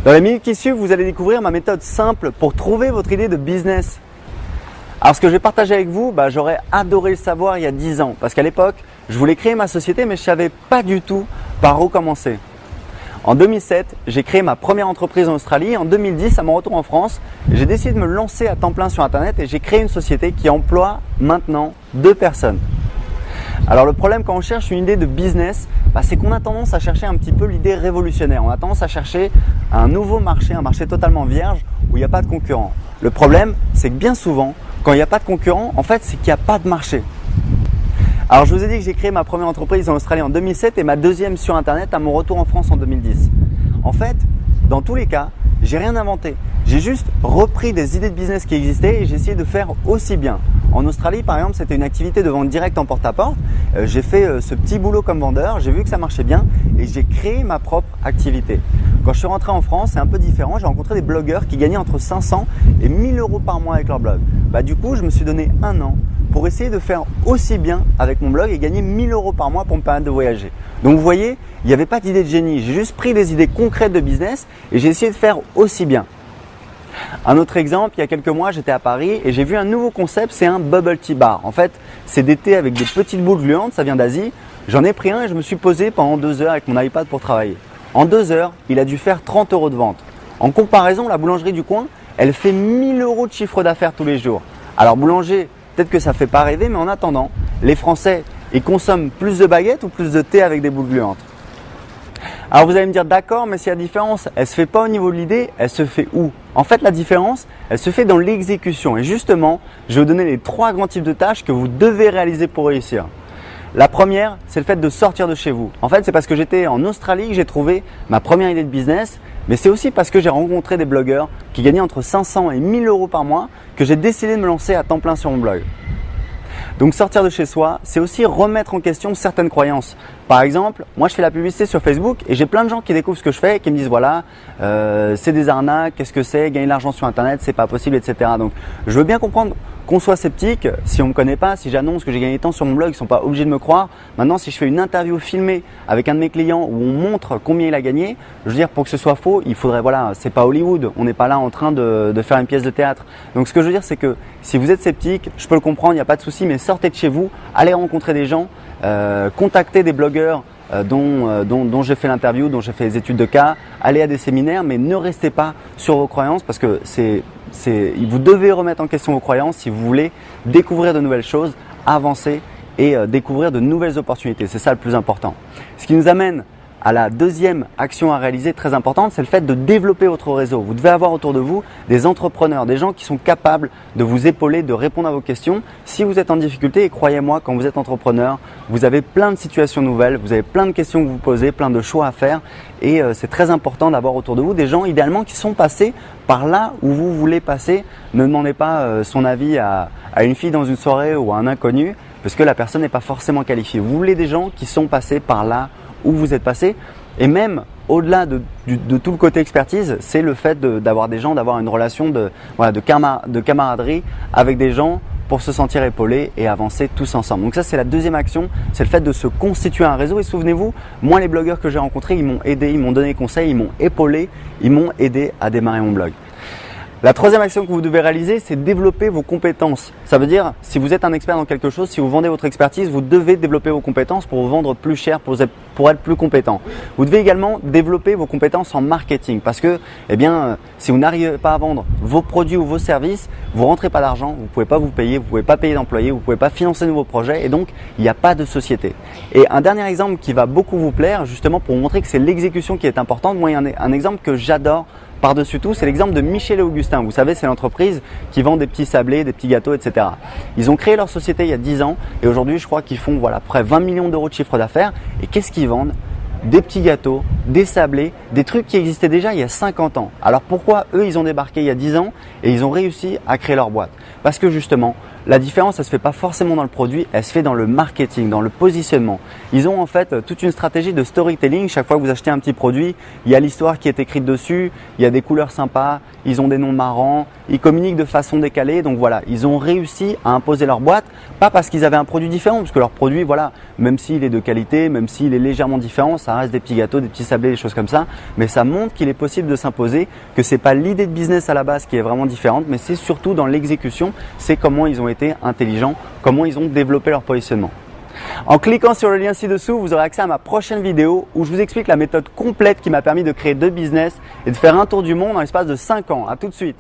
Dans les minutes qui suivent, vous allez découvrir ma méthode simple pour trouver votre idée de business. Alors ce que je vais partager avec vous, j'aurais adoré le savoir il y a 10 ans parce qu'à l'époque, je voulais créer ma société mais je ne savais pas du tout par où commencer. En 2007, j'ai créé ma première entreprise en Australie. En 2010, à mon retour en France, j'ai décidé de me lancer à temps plein sur Internet et j'ai créé une société qui emploie maintenant 2 personnes. Alors le problème quand on cherche une idée de business, c'est qu'on a tendance à chercher un petit peu l'idée révolutionnaire. On a tendance à chercher un nouveau marché, un marché totalement vierge où il n'y a pas de concurrent. Le problème, c'est que bien souvent, quand il n'y a pas de concurrent, en fait, c'est qu'il n'y a pas de marché. Alors je vous ai dit que j'ai créé ma première entreprise en Australie en 2007 et ma deuxième sur Internet à mon retour en France en 2010. En fait, dans tous les cas, j'ai rien inventé. J'ai juste repris des idées de business qui existaient et j'ai essayé de faire aussi bien. En Australie, par exemple, c'était une activité de vente directe en porte-à-porte. J'ai fait ce petit boulot comme vendeur, j'ai vu que ça marchait bien et j'ai créé ma propre activité. Quand je suis rentré en France, c'est un peu différent. J'ai rencontré des blogueurs qui gagnaient entre 500 et 1000 euros par mois avec leur blog. Du coup, je me suis donné 1 an pour essayer de faire aussi bien avec mon blog et gagner 1000 euros par mois pour me permettre de voyager. Donc vous voyez, il n'y avait pas d'idée de génie. J'ai juste pris des idées concrètes de business et j'ai essayé de faire aussi bien. Un autre exemple, il y a quelques mois, j'étais à Paris et j'ai vu un nouveau concept, c'est un bubble tea bar. En fait, c'est des thés avec des petites boules gluantes, ça vient d'Asie. J'en ai pris un et je me suis posé pendant 2 heures avec mon iPad pour travailler. En 2 heures, il a dû faire 30 euros de vente. En comparaison, la boulangerie du coin, elle fait 1000 euros de chiffre d'affaires tous les jours. Alors boulanger, peut-être que ça ne fait pas rêver, mais en attendant, les Français, ils consomment plus de baguettes ou plus de thé avec des boules gluantes? Alors vous allez me dire d'accord, mais si la différence, elle ne se fait pas au niveau de l'idée, elle se fait où? En fait, la différence, elle se fait dans l'exécution. Et justement, je vais vous donner les 3 grands types de tâches que vous devez réaliser pour réussir. La première, c'est le fait de sortir de chez vous. En fait, c'est parce que j'étais en Australie que j'ai trouvé ma première idée de business, mais c'est aussi parce que j'ai rencontré des blogueurs qui gagnaient entre 500 et 1000 euros par mois que j'ai décidé de me lancer à temps plein sur mon blog. Donc sortir de chez soi, c'est aussi remettre en question certaines croyances. Par exemple, moi je fais la publicité sur Facebook et j'ai plein de gens qui découvrent ce que je fais et qui me disent voilà, c'est des arnaques, qu'est-ce que c'est, gagner de l'argent sur Internet, c'est pas possible, etc. Donc je veux bien comprendre qu'on soit sceptique, si on me connaît pas, si j'annonce que j'ai gagné tant sur mon blog, ils sont pas obligés de me croire. Maintenant, si je fais une interview filmée avec un de mes clients où on montre combien il a gagné, je veux dire pour que ce soit faux, il faudrait c'est pas Hollywood, on n'est pas là en train de faire une pièce de théâtre. Donc ce que je veux dire, c'est que si vous êtes sceptique, je peux le comprendre, il n'y a pas de souci, mais sortez de chez vous, allez rencontrer des gens, contactez des blogueurs dont j'ai fait l'interview, dont j'ai fait les études de cas, allez à des séminaires, mais ne restez pas sur vos croyances parce que vous devez remettre en question vos croyances si vous voulez découvrir de nouvelles choses, avancer et découvrir de nouvelles opportunités. C'est ça le plus important. Ce qui nous amène à la deuxième action à réaliser très importante, c'est le fait de développer votre réseau. Vous devez avoir autour de vous des entrepreneurs, des gens qui sont capables de vous épauler, de répondre à vos questions. Si vous êtes en difficulté, et croyez-moi, quand vous êtes entrepreneur, vous avez plein de situations nouvelles, vous avez plein de questions que vous posez, plein de choix à faire et c'est très important d'avoir autour de vous des gens idéalement qui sont passés par là où vous voulez passer. Ne demandez pas son avis à une fille dans une soirée ou à un inconnu parce que la personne n'est pas forcément qualifiée. Vous voulez des gens qui sont passés par là où vous êtes passé et même au-delà de tout le côté expertise, c'est le fait d'avoir des gens, d'avoir une relation de camaraderie avec des gens pour se sentir épaulé et avancer tous ensemble. Donc ça, c'est la deuxième action, c'est le fait de se constituer un réseau. Et souvenez-vous, moi, les blogueurs que j'ai rencontrés, ils m'ont aidé, ils m'ont donné des conseils, ils m'ont épaulé, ils m'ont aidé à démarrer mon blog. La troisième action que vous devez réaliser, c'est développer vos compétences. Ça veut dire, si vous êtes un expert dans quelque chose, si vous vendez votre expertise, vous devez développer vos compétences pour vous vendre plus cher, pour être plus compétent. Vous devez également développer vos compétences en marketing parce que, si vous n'arrivez pas à vendre vos produits ou vos services, vous rentrez pas d'argent, vous pouvez pas vous payer, vous pouvez pas payer d'employés, vous pouvez pas financer de nouveaux projets et donc il n'y a pas de société. Et un dernier exemple qui va beaucoup vous plaire, justement pour vous montrer que c'est l'exécution qui est importante. Moi, il y a un exemple que j'adore. Par-dessus tout, c'est l'exemple de Michel et Augustin. Vous savez, c'est l'entreprise qui vend des petits sablés, des petits gâteaux, etc. Ils ont créé leur société il y a 10 ans et aujourd'hui, je crois qu'ils font près de 20 millions d'euros de chiffre d'affaires. Et qu'est-ce qu'ils vendent? Des petits gâteaux, des sablés, des trucs qui existaient déjà il y a 50 ans. Alors pourquoi eux, ils ont débarqué il y a 10 ans et ils ont réussi à créer leur boîte? Parce que justement, La différence, elle se fait pas forcément dans le produit, elle se fait dans le marketing, dans le positionnement. Ils ont en fait toute une stratégie de storytelling. Chaque fois que vous achetez un petit produit, il y a l'histoire qui est écrite dessus, il y a des couleurs sympas, ils ont des noms marrants, ils communiquent de façon décalée. Donc voilà, ils ont réussi à imposer leur boîte, pas parce qu'ils avaient un produit différent, parce que leur produit, voilà, même s'il est de qualité, même s'il est légèrement différent, ça reste des petits gâteaux, des petits sablés, des choses comme ça. Mais ça montre qu'il est possible de s'imposer, que c'est pas l'idée de business à la base qui est vraiment différente, mais c'est surtout dans l'exécution, c'est comment ils ont été intelligents, comment ils ont développé leur positionnement. En cliquant sur le lien ci-dessous, vous aurez accès à ma prochaine vidéo où je vous explique la méthode complète qui m'a permis de créer 2 business et de faire un tour du monde en l'espace de 5 ans. À tout de suite.